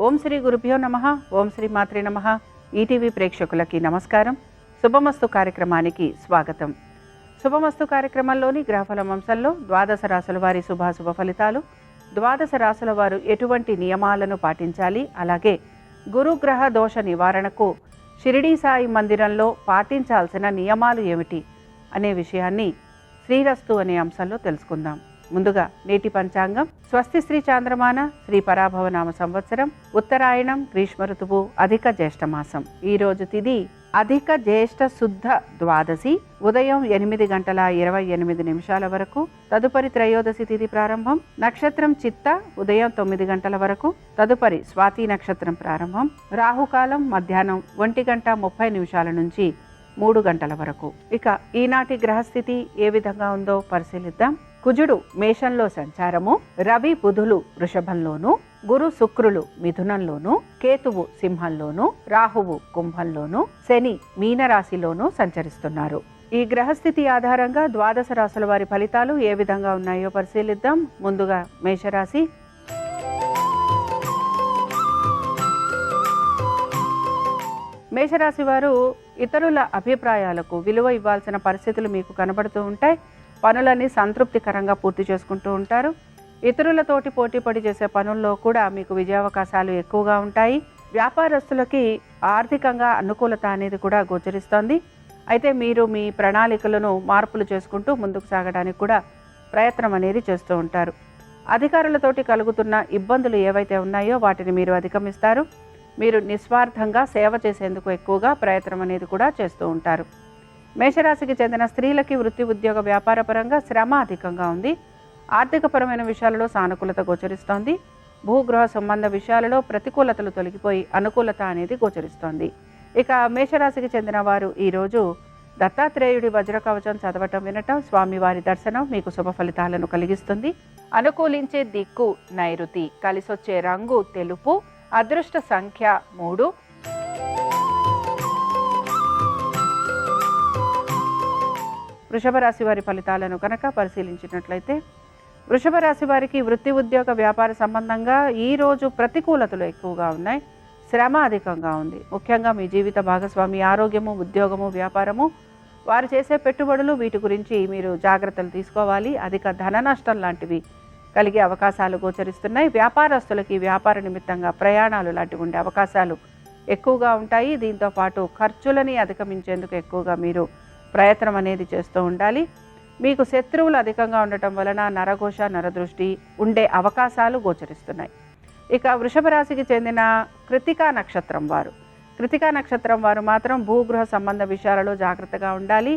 ఓం శ్రీ గురుభ్యో నమః. ఓం శ్రీ మాత్రే నమః. ఈటీవీ ప్రేక్షకులకి నమస్కారం. శుభమస్తు కార్యక్రమానికి స్వాగతం. శుభమస్తు కార్యక్రమంలోని గ్రహఫల అంశంలో ద్వాదశ రాశుల వారి శుభాశుభ ఫలితాలు, ద్వాదశ రాశుల వారు ఎటువంటి నియమాలను పాటించాలి, అలాగే గురుగ్రహ దోష నివారణకు షిరిడీ సాయి మందిరంలో పాటించాల్సిన నియమాలు ఏమిటి అనే విషయాన్ని శ్రీరస్తు అనే అంశంలో తెలుసుకుందాం. ముందుగా నేటి పంచాంగం. స్వస్తి శ్రీ చాంద్రమాన శ్రీ పరాభవనామ సంవత్సరం, ఉత్తరాయణం, గ్రీష్మ ఋతువు, అధిక జ్యేష్ఠమాసం. ఈరోజు తిథి అధిక జ్యేష్ఠ శుద్ధ ద్వాదశి, ఉదయం 8:28 వరకు. తదుపరి త్రయోదశి తిథి ప్రారంభం. నక్షత్రం చిత్త, ఉదయం 9 గంటల వరకు. తదుపరి స్వాతి నక్షత్రం ప్రారంభం. రాహుకాలం మధ్యాహ్నం 1:30 నుంచి 3 గంటల వరకు. ఇక ఈనాటి గ్రహస్థితి ఏ విధంగా ఉందో పరిశీలిద్దాం. కుజుడు మేషంలో సంచారము, రవి బుధులు వృషభంలోను, గురు శుక్రులు మిథునంలోను, కేతువు సింహంలోను, రాహువు కుంభంలోను, శని మీనరాశిలోను సంచరిస్తున్నారు. ఈ గ్రహస్థితి ఆధారంగా ద్వాదశ రాశుల వారి ఫలితాలు ఏ విధంగా ఉన్నాయో పరిశీలిద్దాం. ముందుగా మేషరాశి. మేషరాశి వారు ఇతరుల అభిప్రాయాలకు విలువ ఇవ్వాల్సిన పరిస్థితులు మీకు కనబడుతూ ఉంటాయి. పనులన్నీ సంతృప్తికరంగా పూర్తి చేసుకుంటూ ఉంటారు. ఇతరులతోటి పోటీపడి చేసే పనుల్లో కూడా మీకు విజయావకాశాలు ఎక్కువగా ఉంటాయి. వ్యాపారస్తులకి ఆర్థికంగా అనుకూలత అనేది కూడా గోచరిస్తోంది. అయితే మీరు మీ ప్రణాళికలను మార్పులు చేసుకుంటూ ముందుకు సాగడానికి కూడా ప్రయత్నం అనేది చేస్తూ ఉంటారు. అధికారులతోటి కలుగుతున్న ఇబ్బందులు ఏవైతే ఉన్నాయో వాటిని మీరు అధిగమిస్తారు. మీరు నిస్వార్థంగా సేవ చేసేందుకు ఎక్కువగా ప్రయత్నం అనేది కూడా చేస్తూ ఉంటారు. మేషరాశికి చెందిన స్త్రీలకి వృత్తి, ఉద్యోగ, వ్యాపార పరంగా శ్రమ అధికంగా ఉంది. ఆర్థికపరమైన విషయాలలో సానుకూలత గోచరిస్తోంది. భూగృహ సంబంధ విషయాలలో ప్రతికూలతలు తొలగిపోయి అనుకూలత అనేది గోచరిస్తోంది. ఇక మేషరాశికి చెందిన వారు ఈరోజు దత్తాత్రేయుడి వజ్రకవచం చదవటం, వినటం, స్వామివారి దర్శనం మీకు శుభ ఫలితాలను కలిగిస్తుంది. అనుకూలించే దిక్కు నైరుతి, కలిసొచ్చే రంగు తెలుపు, అదృష్ట సంఖ్య 3. వృషభ రాశి వారి ఫలితాలను కనుక పరిశీలించినట్లయితే, వృషభ రాశి వారికి వృత్తి, ఉద్యోగ, వ్యాపార సంబంధంగా ఈరోజు ప్రతికూలతలు ఎక్కువగా ఉన్నాయి. శ్రమ అధికంగా ఉంది. ముఖ్యంగా మీ జీవిత భాగస్వామి ఆరోగ్యము, ఉద్యోగము, వ్యాపారము, వారు చేసే పెట్టుబడులు, వీటి గురించి మీరు జాగ్రత్తలు తీసుకోవాలి. అధిక ధన నష్టం లాంటివి కలిగే అవకాశాలు గోచరిస్తున్నాయి. వ్యాపారస్తులకి వ్యాపార నిమిత్తంగా ప్రయాణాలు లాంటివి ఉండే అవకాశాలు ఎక్కువగా ఉంటాయి. దీంతో పాటు ఖర్చులని అధిగమించేందుకు ఎక్కువగా మీరు ప్రయత్నం అనేది చేస్తూ ఉండాలి. మీకు శత్రువులు అధికంగా ఉండటం వలన నరఘోష, నరదృష్టి ఉండే అవకాశాలు గోచరిస్తున్నాయి. ఇక వృషభ రాశికి చెందిన కృతికా నక్షత్రం వారు మాత్రం భూగృహ సంబంధ విషయాలలో జాగ్రత్తగా ఉండాలి.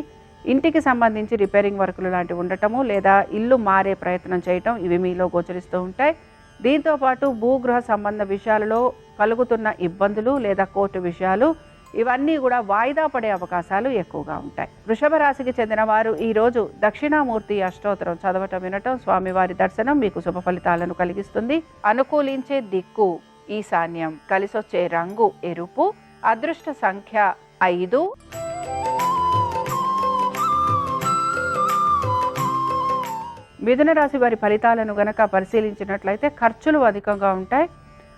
ఇంటికి సంబంధించి రిపేరింగ్ వర్కులు లాంటివి ఉండటము, లేదా ఇల్లు మారే ప్రయత్నం చేయటం, ఇవి మీలో గోచరిస్తూ ఉంటాయి. దీంతోపాటు భూగృహ సంబంధ విషయాలలో కలుగుతున్న ఇబ్బందులు లేదా కోర్టు విషయాలు, ఇవన్నీ కూడా వాయిదా పడే అవకాశాలు ఎక్కువగా ఉంటాయి. వృషభ రాశికి చెందిన వారు ఈరోజు దక్షిణామూర్తి అష్టోత్తరం చదవటం, వినటం, స్వామివారి దర్శనం మీకు శుభ ఫలితాలను కలిగిస్తుంది. అనుకూలించే దిక్కు ఈశాన్యం, కలిసొచ్చే రంగు ఎరుపు, అదృష్ట సంఖ్య 5. మిథున రాశి వారి ఫలితాలను గనక పరిశీలించినట్లయితే ఖర్చులు అధికంగా ఉంటాయి.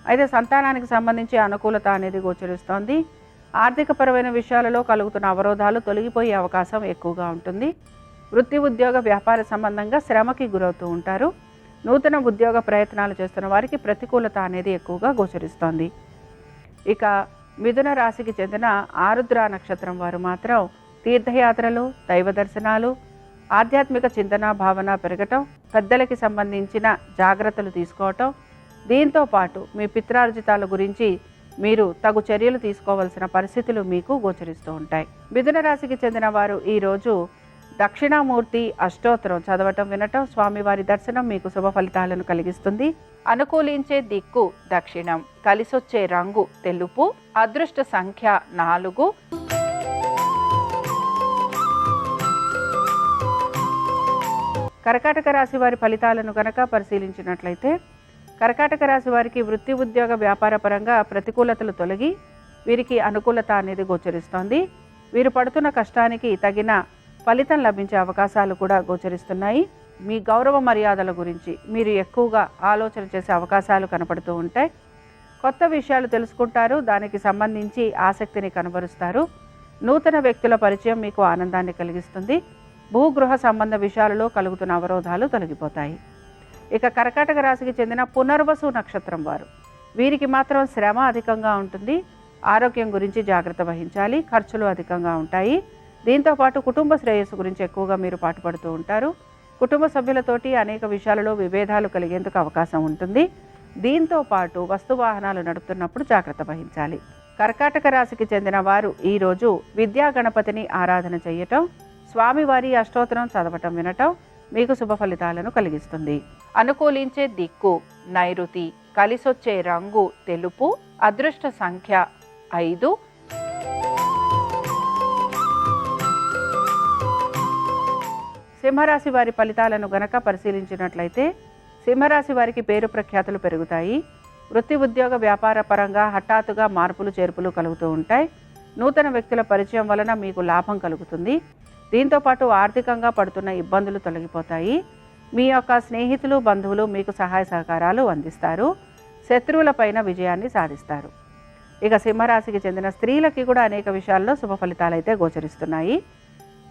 అయితే సంతానానికి సంబంధించి అనుకూలత అనేది గోచరిస్తోంది. ఆర్థికపరమైన విషయాలలో కలుగుతున్న అవరోధాలు తొలగిపోయే అవకాశం ఎక్కువగా ఉంటుంది. వృత్తి, ఉద్యోగ, వ్యాపార సంబంధంగా శ్రమకి గురవుతూ ఉంటారు. నూతన ఉద్యోగ ప్రయత్నాలు చేస్తున్న వారికి ప్రతికూలత అనేది ఎక్కువగా గోచరిస్తోంది. ఇక మిథున రాశికి చెందిన ఆరుద్ర నక్షత్రం వారు మాత్రం తీర్థయాత్రలు, దైవ దర్శనాలు, ఆధ్యాత్మిక చింతన, భావన పెరగటం, పెద్దలకి సంబంధించిన జాగ్రత్తలు తీసుకోవటం, దీంతో పాటు మీ పిత్రార్జితాల గురించి మీరు తగు చర్యలు తీసుకోవాల్సిన పరిస్థితులు మీకు గోచరిస్తూ ఉంటాయి. మిథున రాశికి చెందిన వారు ఈరోజు దక్షిణామూర్తి అష్టోత్తరం చదవటం, వినటం, స్వామివారి దర్శనం మీకు శుభ ఫలితాలను కలిగిస్తుంది. అనుకూలించే దిక్కు దక్షిణం, కలిసొచ్చే రంగు తెలుపు, అదృష్ట సంఖ్య 4. కర్కాటక రాశి వారి ఫలితాలను కనుక పరిశీలించినట్లయితే, కర్కాటక రాశి వారికి వృత్తి, ఉద్యోగ, వ్యాపార పరంగా ప్రతికూలతలు తొలగి వీరికి అనుకూలత అనేది గోచరిస్తోంది. వీరు పడుతున్న కష్టానికి తగిన ఫలితం లభించే అవకాశాలు కూడా గోచరిస్తున్నాయి. మీ గౌరవ మర్యాదల గురించి మీరు ఎక్కువగా ఆలోచన చేసే అవకాశాలు కనపడుతూ ఉంటాయి. కొత్త విషయాలు తెలుసుకుంటారు, దానికి సంబంధించి ఆసక్తిని కనబరుస్తారు. నూతన వ్యక్తుల పరిచయం మీకు ఆనందాన్ని కలిగిస్తుంది. భూగృహ సంబంధ విషయాలలో కలుగుతున్న అవరోధాలు తొలగిపోతాయి. ఇక కర్కాటక రాశికి చెందిన పునర్వసు నక్షత్రం వారు, వీరికి మాత్రం శ్రమ అధికంగా ఉంటుంది. ఆరోగ్యం గురించి జాగ్రత్త వహించాలి. ఖర్చులు అధికంగా ఉంటాయి. దీంతోపాటు కుటుంబ శ్రేయస్సు గురించి ఎక్కువగా మీరు పాటుపడుతూ ఉంటారు. కుటుంబ సభ్యులతోటి అనేక విషయాలలో విభేదాలు కలిగేందుకు అవకాశం ఉంటుంది. దీంతో పాటు వస్తువాహనాలు నడుపుతున్నప్పుడు జాగ్రత్త వహించాలి. కర్కాటక రాశికి చెందిన వారు ఈరోజు విద్యా గణపతిని ఆరాధన చేయటం, స్వామివారి అష్టోత్తరం చదవటం వినటం మీకు శుభ ఫలితాలను కలిగిస్తుంది. అనుకూలించే దిక్కు నైరుతి, కలిసొచ్చే రంగు తెలుపు, అదృష్ట సంఖ్య 5. సింహరాశి వారి ఫలితాలను గనక పరిశీలించినట్లయితే సింహరాశి వారికి పేరు ప్రఖ్యాతులు పెరుగుతాయి. వృత్తి ఉద్యోగ వ్యాపార పరంగా హఠాత్తుగా మార్పులు చేర్పులు కలుగుతూ ఉంటాయి. నూతన వ్యక్తుల పరిచయం వలన మీకు లాభం కలుగుతుంది. దీంతోపాటు ఆర్థికంగా పడుతున్న ఇబ్బందులు తొలగిపోతాయి. మీ యొక్క స్నేహితులు బంధువులు మీకు సహాయ సహకారాలు అందిస్తారు. శత్రువులపైన విజయాన్ని సాధిస్తారు. ఇక సింహరాశికి చెందిన స్త్రీలకి కూడా అనేక విషయాల్లో శుభ ఫలితాలు అయితే గోచరిస్తున్నాయి.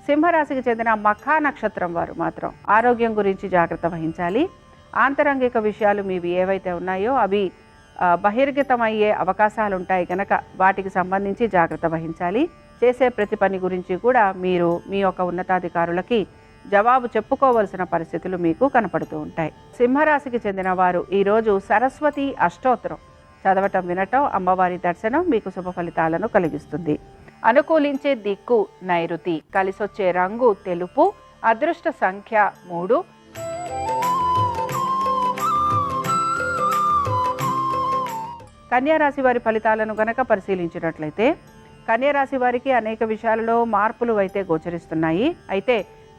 సింహరాశికి చెందిన మఖా నక్షత్రం వారు మాత్రం ఆరోగ్యం గురించి జాగ్రత్త వహించాలి. ఆంతరంగిక విషయాలు మీవి ఏవైతే ఉన్నాయో అవి బహిర్గతమయ్యే అవకాశాలు ఉంటాయి కనుక వాటికి సంబంధించి జాగ్రత్త వహించాలి. చేసే ప్రతి పని గురించి కూడా మీరు మీ యొక్క ఉన్నతాధికారులకి జవాబు చెప్పుకోవలసిన పరిస్థితులు మీకు కనపడుతూ ఉంటాయి. సింహరాశికి చెందిన వారు ఈరోజు సరస్వతి అష్టోత్తరం చదవటం వినటం, అమ్మవారి దర్శనం మీకు శుభ ఫలితాలను కలిగిస్తుంది. అనుకూలించే దిక్కు నైరుతి, కలిసొచ్చే రంగు తెలుపు, అదృష్ట సంఖ్య 3. కన్యారాశి వారి ఫలితాలను గనక పరిశీలించినట్లయితే కన్యారాశి వారికి అనేక విషయాలలో మార్పులు అయితే గోచరిస్తున్నాయి. అయితే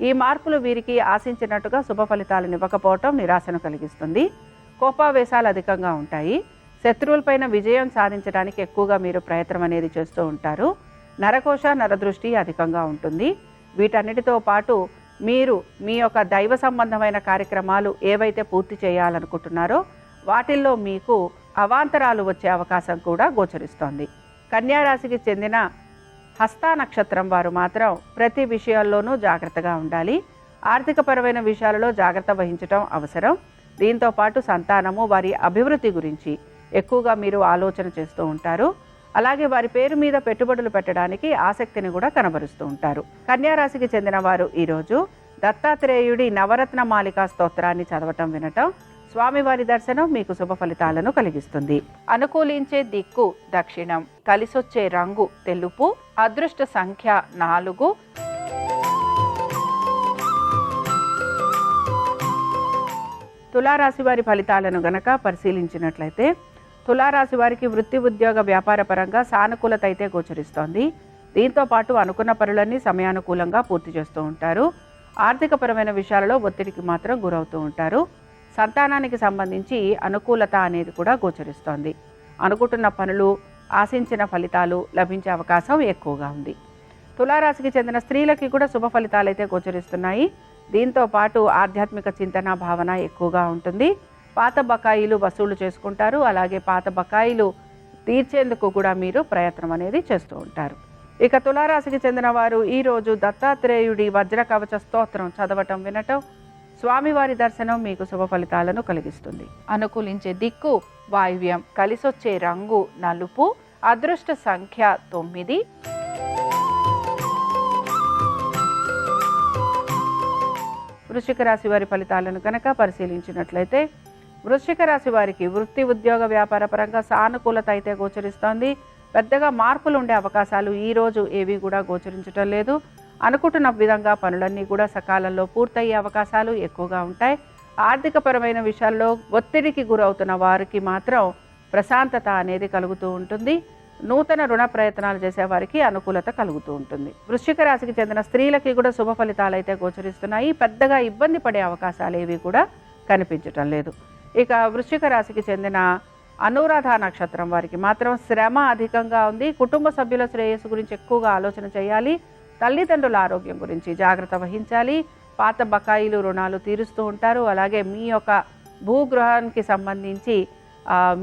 ఈ మార్పులు వీరికి ఆశించినట్టుగా శుభ ఫలితాలను ఇవ్వకపోవటం నిరాశను కలిగిస్తుంది. కోపావేశాలు అధికంగా ఉంటాయి. శత్రువులపైన విజయం సాధించడానికి ఎక్కువగా మీరు ప్రయత్నం అనేది చేస్తూ ఉంటారు. నరకోశ నరదృష్టి అధికంగా ఉంటుంది. వీటన్నిటితో పాటు మీరు మీ యొక్క దైవ సంబంధమైన కార్యక్రమాలు ఏవైతే పూర్తి చేయాలనుకుంటున్నారో వాటిల్లో మీకు అవాంతరాలు వచ్చే అవకాశం కూడా గోచరిస్తోంది. కన్యారాశికి చెందిన హస్త నక్షత్రం వారు మాత్రం ప్రతి విషయాల్లోనూ జాగ్రత్తగా ఉండాలి. ఆర్థికపరమైన విషయాలలో జాగ్రత్త వహించడం అవసరం. దీంతో పాటు సంతానము, వారి అభివృద్ధి గురించి ఎక్కువగా మీరు ఆలోచన చేస్తూ ఉంటారు. అలాగే వారి పేరు మీద పెట్టుబడులు పెట్టడానికి ఆసక్తిని కూడా కనబరుస్తూ ఉంటారు. కన్యారాశికి చెందిన వారు ఈరోజు దత్తాత్రేయుడి నవరత్న మాలికా స్తోత్రాన్ని చదవటం వినటం, స్వామివారి దర్శనం మీకు శుభ ఫలితాలను కలిగిస్తుంది. అనుకూలించే దిక్కు దక్షిణం, కలిసొచ్చే రంగు తెలుపు, అదృష్ట సంఖ్య 4. తులారాశి వారి ఫలితాలను గనక పరిశీలించినట్లయితే తులారాశి వారికి వృత్తి ఉద్యోగ వ్యాపార పరంగా సానుకూలత అయితే గోచరిస్తోంది. దీంతో పాటు అనుకున్న పనులన్నీ సమయానుకూలంగా పూర్తి చేస్తూ ఉంటారు. ఆర్థికపరమైన విషయాలలో ఒత్తిడికి మాత్రం గురవుతూ ఉంటారు. సంతానానికి సంబంధించి అనుకూలత అనేది కూడా గోచరిస్తోంది. అనుకుంటున్న పనులు, ఆశించిన ఫలితాలు లభించే అవకాశం ఎక్కువగా ఉంది. తులారాశికి చెందిన స్త్రీలకి కూడా శుభ ఫలితాలు అయితే గోచరిస్తున్నాయి. దీంతో పాటు ఆధ్యాత్మిక చింతన భావన ఎక్కువగా ఉంటుంది. పాత బకాయిలు వసూలు చేసుకుంటారు. అలాగే పాత బకాయిలు తీర్చేందుకు కూడా మీరు ప్రయత్నం అనేది చేస్తూ ఉంటారు. ఇక తులారాశికి చెందిన వారు ఈరోజు దత్తాత్రేయుడి వజ్ర కవచ స్తోత్రం చదవటం వినటం, స్వామివారి దర్శనం మీకు శుభ ఫలితాలను కలిగిస్తుంది. అనుకూలించే దిక్కు వాయువ్యం, కలిసొచ్చే రంగు నలుపు, అదృష్ట సంఖ్య 9. వృశ్చిక రాశి వారి ఫలితాలను కనుక పరిశీలించినట్లయితే వృశ్చిక రాశి వారికి వృత్తి ఉద్యోగ వ్యాపార పరంగా సానుకూలత అయితే గోచరిస్తోంది. పెద్దగా మార్పులు ఉండే అవకాశాలు ఈరోజు ఏవి కూడా గోచరించడం లేదు. అనుకుంటున్న విధంగా పనులన్నీ కూడా సకాలంలో పూర్తయ్యే అవకాశాలు ఎక్కువగా ఉంటాయి. ఆర్థికపరమైన విషయాల్లో ఒత్తిడికి గురవుతున్న వారికి మాత్రం ప్రశాంతత అనేది కలుగుతూ ఉంటుంది. నూతన రుణ ప్రయత్నాలు చేసే వారికి అనుకూలత కలుగుతూ ఉంటుంది. వృశ్చిక రాశికి చెందిన స్త్రీలకి కూడా శుభ ఫలితాలు అయితే గోచరిస్తున్నాయి. పెద్దగా ఇబ్బంది పడే అవకాశాలు ఏవి కూడా కనిపించటం లేదు. ఇక వృశ్చిక రాశికి చెందిన అనురాధ నక్షత్రం వారికి మాత్రం శ్రమ అధికంగా ఉంది. కుటుంబ సభ్యుల శ్రేయస్సు గురించి ఎక్కువగా ఆలోచన చేయాలి. తల్లిదండ్రుల ఆరోగ్యం గురించి జాగ్రత్త వహించాలి. పాత బకాయిలు రుణాలు తీరుస్తూ ఉంటారు. అలాగే మీ యొక్క భూగృహానికి సంబంధించి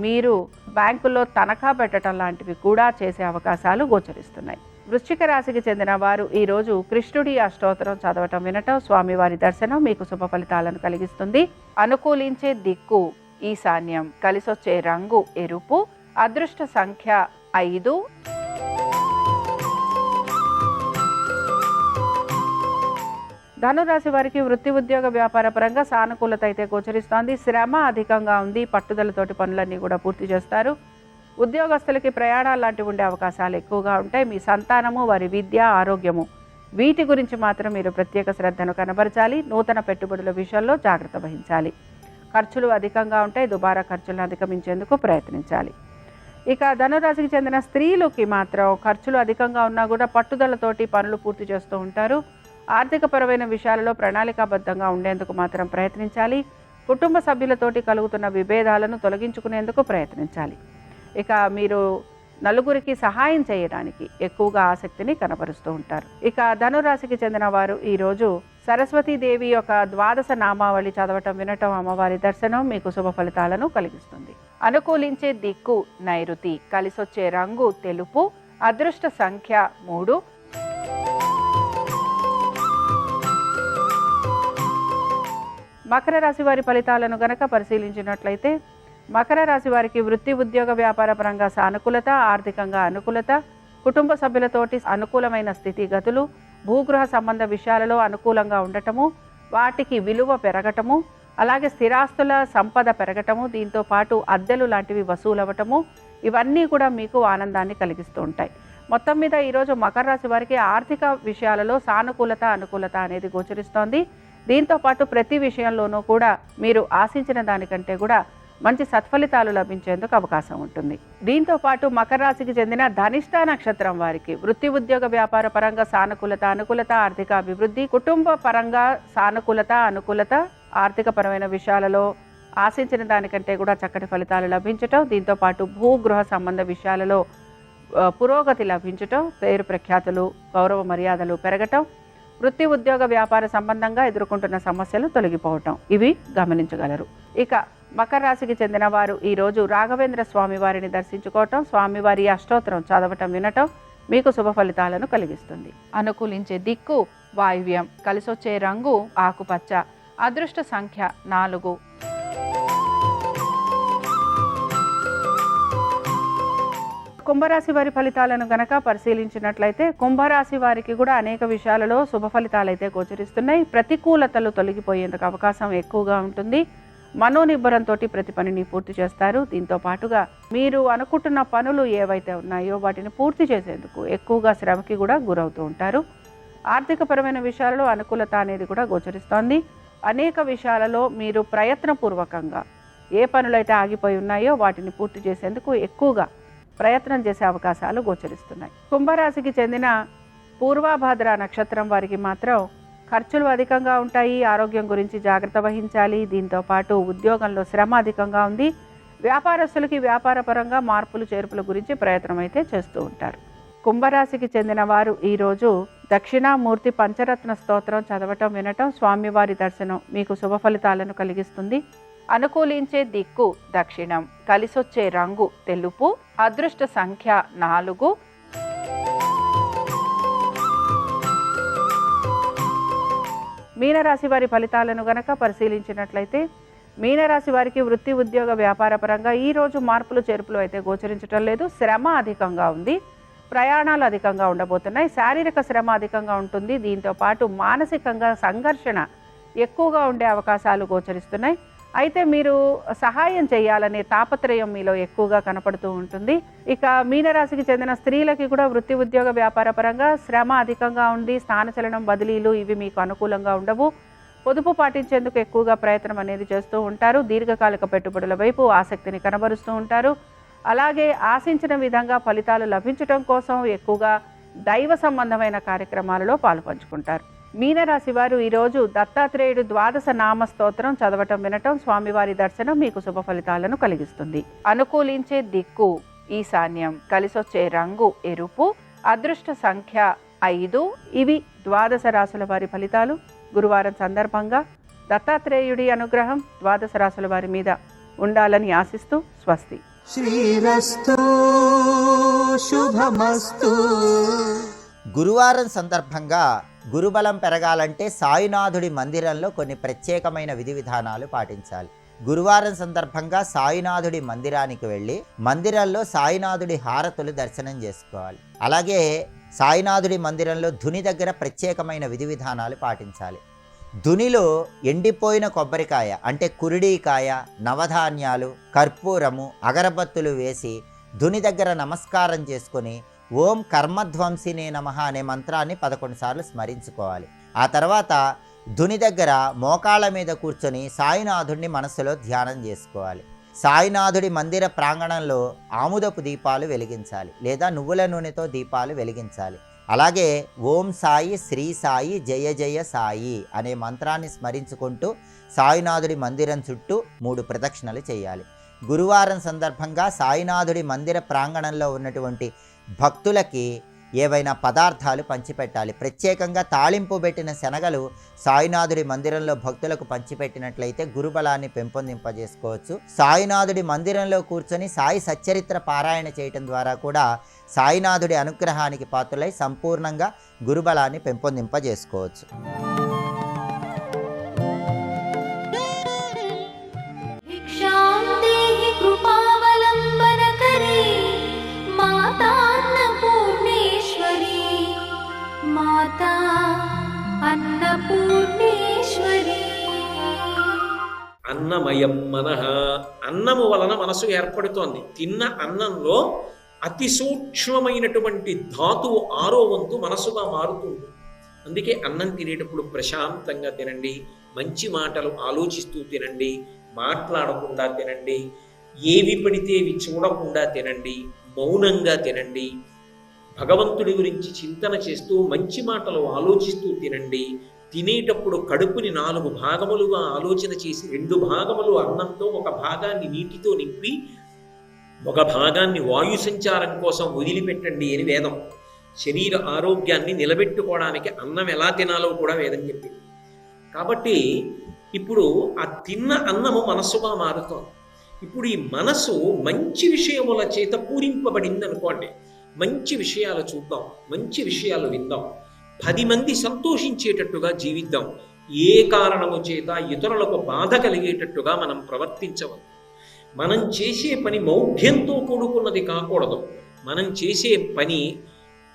మీరు బ్యాంకుల్లో తనఖా పెట్టడం లాంటివి కూడా చేసే అవకాశాలు గోచరిస్తున్నాయి. వృశ్చిక రాశికి చెందిన వారు ఈరోజు కృష్ణుడి అష్టోత్తరం చదవటం వినటం, స్వామివారి దర్శనం మీకు శుభ ఫలితాలను కలిగిస్తుంది. అనుకూలించే దిక్కు ఈశాన్యం, కలిసొచ్చే రంగు ఎరుపు, అదృష్ట సంఖ్య 5. ధనురాశి వారికి వృత్తి ఉద్యోగ వ్యాపార పరంగా సానుకూలత అయితే గోచరిస్తోంది. శ్రమ అధికంగా ఉంది. పట్టుదలతోటి పనులన్నీ కూడా పూర్తి చేస్తారు. ఉద్యోగస్తులకి ప్రయాణాలు లాంటివి ఉండే అవకాశాలు ఎక్కువగా ఉంటాయి. మీ సంతానము, వారి విద్య, ఆరోగ్యము వీటి గురించి మాత్రం మీరు ప్రత్యేక శ్రద్ధను కనబరచాలి. నూతన పెట్టుబడుల విషయంలో జాగ్రత్త వహించాలి. ఖర్చులు అధికంగా ఉంటాయి. దుబారా ఖర్చులను అధిగమించేందుకు ప్రయత్నించాలి. ఇక ధనురాశికి చెందిన స్త్రీలకి మాత్రం ఖర్చులు అధికంగా ఉన్నా కూడా పట్టుదలతోటి పనులు పూర్తి చేస్తూ ఉంటారు. ఆర్థికపరమైన విషయాలలో ప్రణాళికాబద్ధంగా ఉండేందుకు మాత్రం ప్రయత్నించాలి. కుటుంబ సభ్యులతోటి కలుగుతున్న విభేదాలను తొలగించుకునేందుకు ప్రయత్నించాలి. ఇక మీరు నలుగురికి సహాయం చేయడానికి ఎక్కువగా ఆసక్తిని కనబరుస్తూ ఉంటారు. ఇక ధనురాశికి చెందిన వారు ఈరోజు సరస్వతీదేవి యొక్క 12 నామావళి చదవటం వినటం, అమ్మవారి దర్శనం మీకు శుభ ఫలితాలను కలిగిస్తుంది. అనుకూలించే దిక్కు నైరుతి, కలిసొచ్చే రంగు తెలుపు, అదృష్ట సంఖ్య 3. మకర రాశి వారి ఫలితాలను గనక పరిశీలించినట్లయితే మకర రాశి వారికి వృత్తి ఉద్యోగ వ్యాపార పరంగా సానుకూలత, ఆర్థికంగా అనుకూలత, కుటుంబ సభ్యులతోటి అనుకూలమైన స్థితిగతులు, భూగృహ సంబంధ విషయాలలో అనుకూలంగా ఉండటము, వాటికి విలువ పెరగటము, అలాగే స్థిరాస్తుల సంపద పెరగటము, దీంతో పాటు అద్దెలు లాంటివి వసూలవ్వటము, ఇవన్నీ కూడా మీకు ఆనందాన్ని కలిగిస్తూ ఉంటాయి. మొత్తం మీద ఈరోజు మకర రాశి వారికి ఆర్థిక విషయాలలో సానుకూలత, అనుకూలత అనేది గోచరిస్తోంది. దీంతో పాటు ప్రతి విషయంలోనూ కూడా మీరు ఆశించిన దానికంటే కూడా మంచి సత్ఫలితాలు లభించేందుకు అవకాశం ఉంటుంది. దీంతో పాటు మకర రాశికి చెందిన ధనిష్ట నక్షత్రం వారికి వృత్తి ఉద్యోగ వ్యాపార పరంగా సానుకూలత, అనుకూలత, ఆర్థిక అభివృద్ధి, కుటుంబ పరంగా సానుకూలత, అనుకూలత, ఆర్థిక పరమైన విషయాలలో ఆశించిన దానికంటే కూడా చక్కటి ఫలితాలు లభించటం, దీంతో పాటు భూగృహ సంబంధ విషయాలలో పురోగతి లభించటం, పేరు ప్రఖ్యాతులు, గౌరవ మర్యాదలు పెరగటం, వృత్తి ఉద్యోగ వ్యాపార సంబంధంగా ఎదుర్కొంటున్న సమస్యలు తొలగిపోవటం, ఇవి గమనించగలరు. ఇక మకర రాశికి చెందిన వారు ఈరోజు రాఘవేంద్ర స్వామి వారిని దర్శించుకోవటం, స్వామివారి అష్టోత్తరం చదవటం వినటం మీకు శుభ ఫలితాలను కలిగిస్తుంది. అనుకూలించే దిక్కు వాయువ్యం, కలిసొచ్చే రంగు ఆకుపచ్చ, అదృష్ట సంఖ్య 4. కుంభరాశి వారి ఫలితాలను గనక పరిశీలించినట్లయితే కుంభరాశి వారికి కూడా అనేక విషయాలలో శుభ ఫలితాలు అయితే గోచరిస్తున్నాయి. ప్రతికూలతలు తొలగిపోయేందుకు అవకాశం ఎక్కువగా ఉంటుంది. మనోనిబ్బరంతో ప్రతి పనిని పూర్తి చేస్తారు. దీంతో పాటుగా మీరు అనుకుంటున్న పనులు ఏవైతే ఉన్నాయో వాటిని పూర్తి చేసేందుకు ఎక్కువగా శ్రమకి కూడా గురవుతూ ఉంటారు. ఆర్థికపరమైన విషయాలలో అనుకూలత అనేది కూడా గోచరిస్తోంది. అనేక విషయాలలో మీరు ప్రయత్నపూర్వకంగా ఏ పనులైతే ఆగిపోయి ఉన్నాయో వాటిని పూర్తి చేసేందుకు ఎక్కువగా ప్రయత్నం చేసే అవకాశాలు గోచరిస్తున్నాయి. కుంభరాశికి చెందిన పూర్వభాద్ర నక్షత్రం వారికి మాత్రం ఖర్చులు అధికంగా ఉంటాయి. ఆరోగ్యం గురించి జాగ్రత్త వహించాలి. దీంతో పాటు ఉద్యోగంలో శ్రమ అధికంగా ఉంది. వ్యాపారస్తులకి వ్యాపారపరంగా మార్పులు చేర్పుల గురించి ప్రయత్నం అయితే చేస్తూ ఉంటారు. కుంభరాశికి చెందిన వారు ఈరోజు దక్షిణామూర్తి పంచరత్న స్తోత్రం చదవటం వినటం, స్వామివారి దర్శనం మీకు శుభ ఫలితాలను కలిగిస్తుంది. అనుకూలించే దిక్కు దక్షిణం, కలిసొచ్చే రంగు తెలుపు, అదృష్ట సంఖ్య 4. మీనరాశి వారి ఫలితాలను గనక పరిశీలించినట్లయితే మీనరాశి వారికి వృత్తి ఉద్యోగ వ్యాపార పరంగా ఈరోజు మార్పులు చేర్పులు అయితే గోచరించడం లేదు. శ్రమ అధికంగా ఉంది. ప్రయాణాలు అధికంగా ఉండబోతున్నాయి. శారీరక శ్రమ అధికంగా ఉంటుంది. దీంతో పాటు మానసికంగా సంఘర్షణ ఎక్కువగా ఉండే అవకాశాలు గోచరిస్తున్నాయి. అయితే మీరు సహాయం చేయాలనే తాపత్రయం మీలో ఎక్కువగా కనపడుతూ ఉంటుంది. ఇక మీనరాశికి చెందిన స్త్రీలకి కూడా వృత్తి ఉద్యోగ వ్యాపార పరంగా శ్రమ అధికంగా ఉంది. స్థానచలనం, బదిలీలు ఇవి మీకు అనుకూలంగా ఉండవు. పొదుపు పాటించేందుకు ఎక్కువగా ప్రయత్నం అనేది చేస్తూ ఉంటారు. దీర్ఘకాలిక పెట్టుబడుల వైపు ఆసక్తిని కనబరుస్తూ ఉంటారు. అలాగే ఆశించిన విధంగా ఫలితాలు లభించడం కోసం ఎక్కువగా దైవ సంబంధమైన కార్యక్రమాలలో పాలుపంచుకుంటారు. మీనరాశి వారు ఈరోజు దత్తాత్రేయుడు 12 నామ స్తోత్రం చదవటం వినటం, స్వామివారి దర్శనం మీకు శుభ ఫలితాలను కలిగిస్తుంది. అనుకూలించే దిక్కు ఈశాన్యం, కలిసొచ్చే రంగు ఎరుపు, అదృష్ట సంఖ్య 5. ఇవి 12 రాశుల వారి ఫలితాలు. గురువారం సందర్భంగా దత్తాత్రేయుడి అనుగ్రహం 12 రాశుల వారి మీద ఉండాలని ఆశిస్తూ స్వస్తి. శ్రీరస్తు శుభమస్తు. గురువారం సందర్భంగా గురుబలం పెరగాలంటే సాయినాథుడి మందిరంలో కొన్ని ప్రత్యేకమైన విధి విధానాలు పాటించాలి. గురువారం సందర్భంగా సాయినాథుడి మందిరానికి వెళ్ళి మందిరంలో సాయినాథుడి హారతులు దర్శనం చేసుకోవాలి. అలాగే సాయినాథుడి మందిరంలో ధుని దగ్గర ప్రత్యేకమైన విధి విధానాలు పాటించాలి. ధునిలో ఎండిపోయిన కొబ్బరికాయ అంటే కురిడీకాయ, నవధాన్యాలు, కర్పూరము, అగరబత్తులు వేసి ధుని దగ్గర నమస్కారం చేసుకొని ఓం కర్మధ్వంసినే నమః అనే మంత్రాన్ని 11 సార్లు స్మరించుకోవాలి. ఆ తర్వాత ధుని దగ్గర మోకాళ్ళ మీద కూర్చొని సాయినాథుడిని మనసులో ధ్యానం చేసుకోవాలి. సాయినాథుడి మందిర ప్రాంగణంలో ఆముదపు దీపాలు వెలిగించాలి లేదా నువ్వుల నూనెతో దీపాలు వెలిగించాలి. అలాగే ఓం సాయి, శ్రీ సాయి, జయ జయ సాయి అనే మంత్రాన్ని స్మరించుకుంటూ సాయినాథుడి మందిరం చుట్టూ 3 ప్రదక్షిణలు చేయాలి. గురువారం సందర్భంగా సాయినాథుడి మందిర ప్రాంగణంలో ఉన్నటువంటి భక్తులకి ఏవైనా పదార్థాలు పంచిపెట్టాలి. ప్రత్యేకంగా తాళింపు పెట్టిన శనగలు సాయినాథుడి మందిరంలో భక్తులకు పంచిపెట్టినట్లయితే గురుబలాన్ని పెంపొందింపజేసుకోవచ్చు. సాయినాథుడి మందిరంలో కూర్చొని సాయి సచ్చరిత్ర పారాయణ చేయటం ద్వారా కూడా సాయినాథుడి అనుగ్రహానికి పాత్రులై సంపూర్ణంగా గురుబలాన్ని పెంపొందింపజేసుకోవచ్చు. మాతా అన్నపూర్ణేశ్వరి. అన్నమయం మనః, అన్నము వలన మనసు ఏర్పడుతోంది. తిన్న అన్నంలో అతి సూక్ష్మమైనటువంటి ధాతువు 6వ వంతు మనసుగా మారుతుంది. అందుకే అన్నం తినేటప్పుడు ప్రశాంతంగా తినండి, మంచి మాటలు ఆలోచిస్తూ తినండి, మాట్లాడకుండా తినండి, ఏవి పడితే అవి చూడకుండా తినండి, మౌనంగా తినండి, భగవంతుడి గురించి చింతన చేస్తూ మంచి మాటలు ఆలోచిస్తూ తినండి. తినేటప్పుడు కడుపుని 4 భాగములుగా ఆలోచన చేసి 2 భాగములు అన్నంతో, 1 భాగాన్ని నీటితో నింపి 1 భాగాన్ని వాయు సంచారం కోసం వదిలిపెట్టండి అని వేదం. శరీర ఆరోగ్యాన్ని నిలబెట్టుకోవడానికి అన్నం ఎలా తినాలో కూడా వేదం చెప్పింది. కాబట్టి ఇప్పుడు ఆ తిన్న అన్నము మనస్సుగా మారుతోంది. ఇప్పుడు ఈ మనసు మంచి విషయముల చేత పూరింపబడింది అనుకోండి. మంచి విషయాలు చూద్దాం, మంచి విషయాలు విందాం, 10 మంది సంతోషించేటట్టుగా జీవిద్దాం. ఏ కారణము చేత ఇతరులకు బాధ కలిగేటట్టుగా మనం ప్రవర్తించవద్దు. మనం చేసే పని మౌఢ్యంతో కూడుకున్నది కాకూడదు. మనం చేసే పని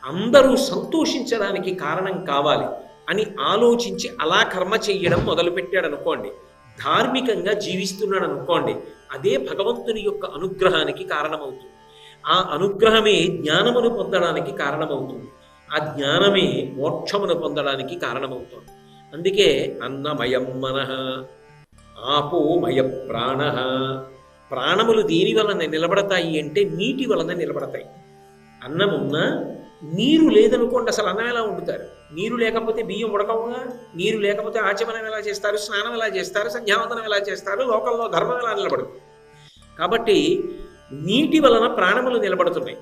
అందరూ సంతోషించడానికి కారణం కావాలి అని ఆలోచించి అలా కర్మ చెయ్యడం మొదలుపెట్టాడు అనుకోండి, ధార్మికంగా జీవిస్తున్నాడు అనుకోండి, అదే భగవంతుని యొక్క అనుగ్రహానికి కారణమవుతుంది. ఆ అనుగ్రహమే జ్ఞానమును పొందడానికి కారణమవుతుంది. ఆ జ్ఞానమే మోక్షమును పొందడానికి కారణమవుతుంది. అందుకే అన్నమయం మనః, ఆపోమయ ప్రాణః. ప్రాణములు దేని వలన నిలబడతాయి అంటే నీటి వలన నిలబడతాయి. అన్నమున్నా నీరు లేదనుకోండి, అసలు అన్నం ఎలా వండుతారు? నీరు లేకపోతే బియ్యం ఉడకవుగా. నీరు లేకపోతే ఆచమనం ఎలా చేస్తారు, స్నానం ఎలా చేస్తారు, సంధ్యావందనం ఎలా చేస్తారు, లోకంలో ధర్మం ఎలా నిలబడుతుంది? కాబట్టి నీటి వలన ప్రాణములు నిలబడుతున్నాయి.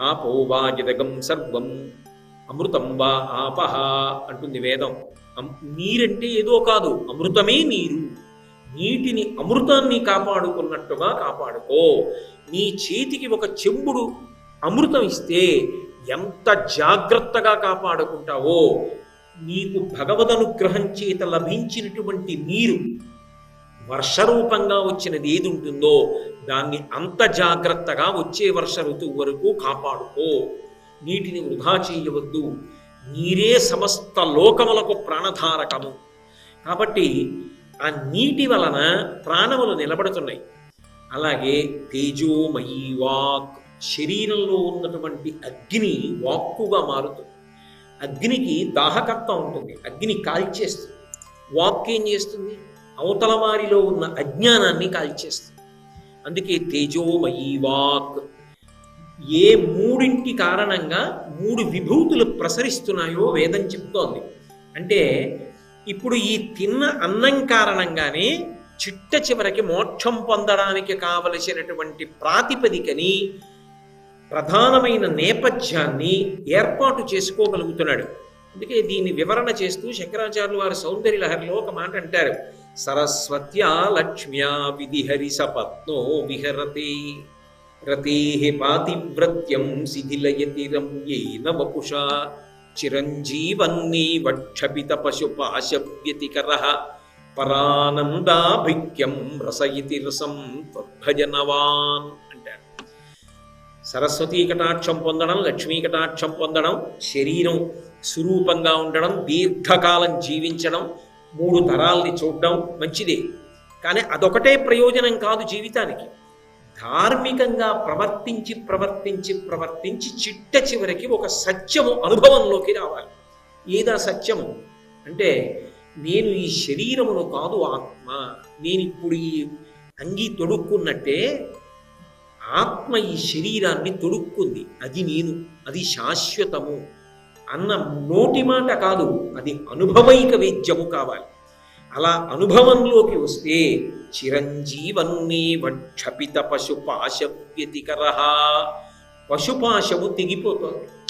ఆపో వా జగం సర్వం అమృతం వా ఆపహ అంటుంది వేదం. నీరంటే ఏదో కాదు, అమృతమే నీరు. నీటిని, అమృతాన్ని కాపాడుకున్నట్టుగా కాపాడుకో. నీ చేతికి 1 చెంబుడు అమృతం ఇస్తే ఎంత జాగ్రత్తగా కాపాడుకుంటావో, నీకు భగవదనుగ్రహం చేత లభించినటువంటి నీరు, వర్షరూపంగా వచ్చినది ఏది ఉంటుందో దాన్ని అంత జాగ్రత్తగా వచ్చే వర్ష ఋతువు వరకు కాపాడుకో. నీటిని వృధా చేయవద్దు. నీరే సమస్త లోకములకు ప్రాణధారకము. కాబట్టి ఆ నీటి వలన ప్రాణములు నిలబడుతున్నాయి. అలాగే తేజోమయీ వాక్, శరీరంలో ఉన్నటువంటి అగ్ని వాక్కుగా మారుతుంది. అగ్నికి దాహకత్వం ఉంటుంది, అగ్ని కాల్చేస్తుంది. వాక్ ఏం చేస్తుంది? అవతల వారిలో ఉన్న అజ్ఞానాన్ని కాల్చేస్తుంది. అందుకే తేజోమయీ వాక్. ఏ 3 కారణంగా 3 విభూతులు ప్రసరిస్తున్నాయో వేదం చెప్తోంది. అంటే ఇప్పుడు ఈ తిన్న అన్నం కారణంగానే చిట్ట చివరికి మోక్షం పొందడానికి కావలసినటువంటి ప్రాతిపదికని, ప్రధానమైన నేపథ్యాన్ని ఏర్పాటు చేసుకోగలుగుతున్నాడు. అందుకే దీన్ని వివరణ చేస్తూ శంకరాచార్యులు వారు సౌందర్య లహరిలో ఒక మాట అంటారు, సరస్వత్యా లక్ష్మ్యా విధిహరి సపత్నో విహరతే రతే పాతివ్రత్యం శిథిలయతి రమ్యేన వపుషా చిరంజీవన్నీవక్షపిత పశుపాశవ్యతికర పరానందాభిక్యం రసయితి రసం త్వద్భజనవాన్ అంటారు. సరస్వతీ కటాక్షం పొందడం, లక్ష్మీ కటాక్షం పొందడం, శరీరం సురూపంగా ఉండడం, దీర్ఘకాలం జీవించడం, 3 తరాల్ని చూడడం మంచిదే. కానీ అదొకటే ప్రయోజనం కాదు జీవితానికి. ధార్మికంగా ప్రవర్తించి ప్రవర్తించి ప్రవర్తించి చిట్ట చివరికి ఒక సత్యము అనుభవంలోకి రావాలి. ఏదా సత్యము అంటే, నేను ఈ శరీరమును కాదు ఆత్మ, నేను ఇప్పుడు ఈ అంగీ తొడుక్కున్నట్టే ఆత్మ ఈ శరీరాన్ని తొడుక్కుంది, అది నేను, అది శాశ్వతము అన్న నోటి మాట కాదు, అది అనుభవైక వేద్యము కావాలి. అలా అనుభవంలోకి వస్తే చిరంజీవన్నేవ క్షపిత పశుపాశవ్యతికర, పశుపాశము తెగిపోతుంది.